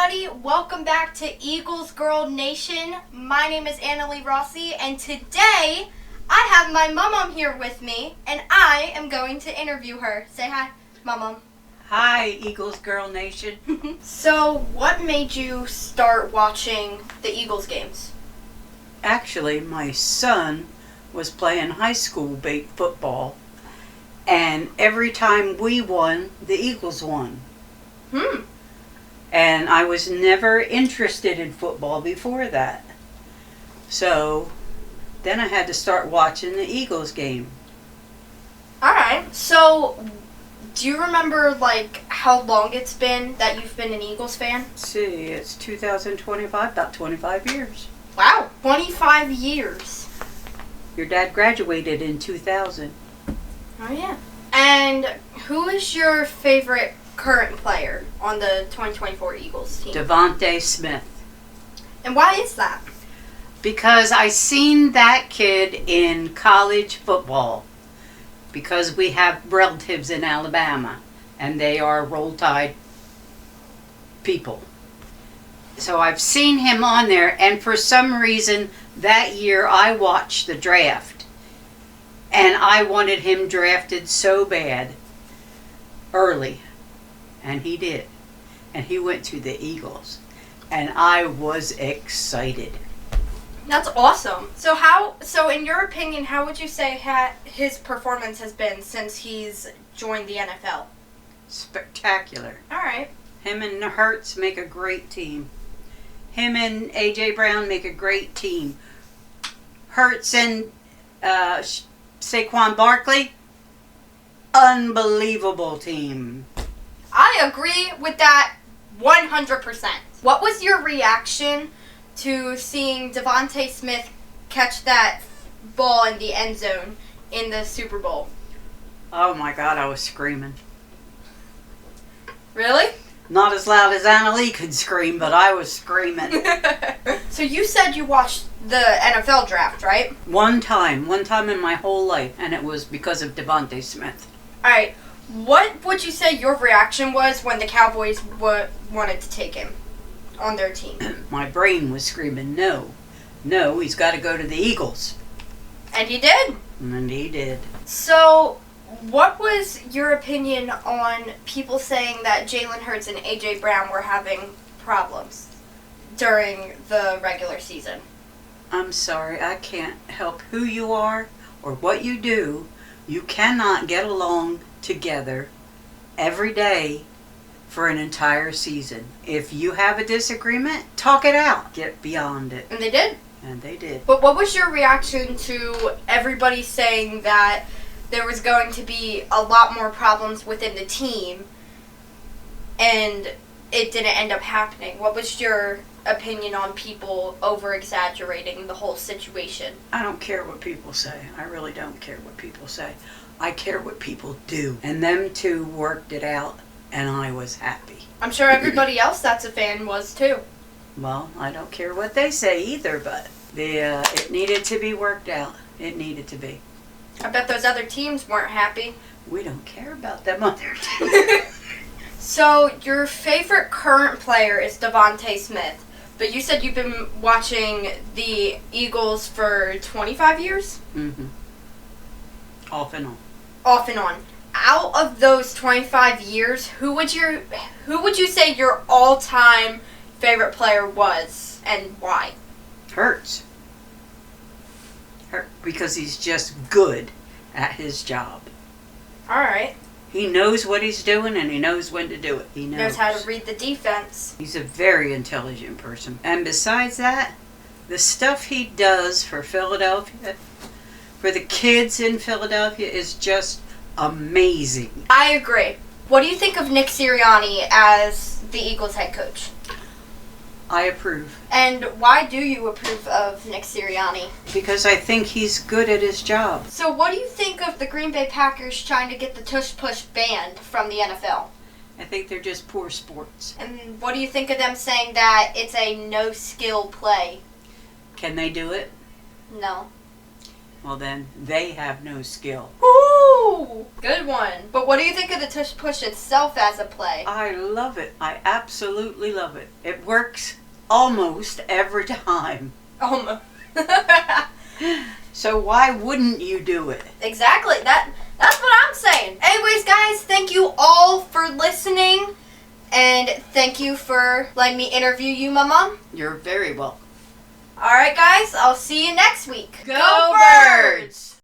everybody, welcome back to Eagles Girl Nation. My name is Rossi, and today I have my mommom here with me, and I am going to interview her. Say hi, mommom. Hi, Eagles Girl Nation. So, what made you start watching the Eagles games? Actually, my son was playing high school football, and every time we won, the Eagles won. And I was never interested in football before that. So then I had to start watching the Eagles game. Alright, so do you remember how long it's been that you've been an Eagles fan? Let's see, it's 2025, about 25 years. Wow, 25 years. Your dad graduated in 2000. Oh yeah. And who is your favorite current player on the 2024 Eagles team? Devontae Smith. And why is that? Because I seen that kid in college football. Because we have relatives in Alabama, and they are Roll Tide people. So I've seen him on there, and for some reason that year I watched the draft, and I wanted him drafted so bad early. And he did. And he went to the Eagles. And I was excited. That's awesome. So in your opinion, how would you say his performance has been since he's joined the NFL? Spectacular. All right. Him and Hurts make a great team. Him and A.J. Brown make a great team. Hurts and Saquon Barkley, unbelievable team. I agree with that 100%. What was your reaction to seeing Devontae Smith catch that ball in the end zone in the Super Bowl? Oh my God, I was screaming. Really? Not as loud as Annalie could scream, but I was screaming. So you said you watched the NFL draft, right? One time in my whole life, and it was because of Devontae Smith. All right. What would you say your reaction was when the Cowboys wanted to take him on their team? My brain was screaming, no, he's got to go to the Eagles. And he did. And he did. So, what was your opinion on people saying that Jalen Hurts and A.J. Brown were having problems during the regular season? I'm sorry, I can't help who you are or what you do. You cannot get along together every day for an entire season. If you have a disagreement, talk it out. Get beyond it. And they did. And they did. But what was your reaction to everybody saying that there was going to be a lot more problems within the team and it didn't end up happening? What was your opinion on people over-exaggerating the whole situation? I don't care what people say. I really don't care what people say. I care what people do. And them two worked it out, and I was happy. I'm sure everybody else that's a fan was too. Well, I don't care what they say either, but it needed to be worked out. It needed to be. I bet those other teams weren't happy. We don't care about them other teams. So, your favorite current player is Devontae Smith, but you said you've been watching the Eagles for 25 years? Mm-hmm. Off and on. Off and on. Out of those 25 years, who would you say your all-time favorite player was, and why? Hurts. Because he's just good at his job. All right. He knows what he's doing, and he knows when to do it. He knows how to read the defense. He's a very intelligent person. And besides that, the stuff he does for Philadelphia, for the kids in Philadelphia, is just amazing. I agree. What do you think of Nick Sirianni as the Eagles head coach? I approve. And why do you approve of Nick Sirianni? Because I think he's good at his job. So what do you think of the Green Bay Packers trying to get the tush-push banned from the NFL? I think they're just poor sports. And what do you think of them saying that it's a no-skill play? Can they do it? No. well then they have no skill. Ooh, good one. But what do you think of the tush push itself as a play? I love it. I absolutely love it. It works almost every time. Almost. So why wouldn't you do it? Exactly. That's what I'm saying. Anyways, guys, thank you all for listening. And thank you for letting me interview you, my mom. You're very welcome. All right, guys, I'll see you next week. Go Birds!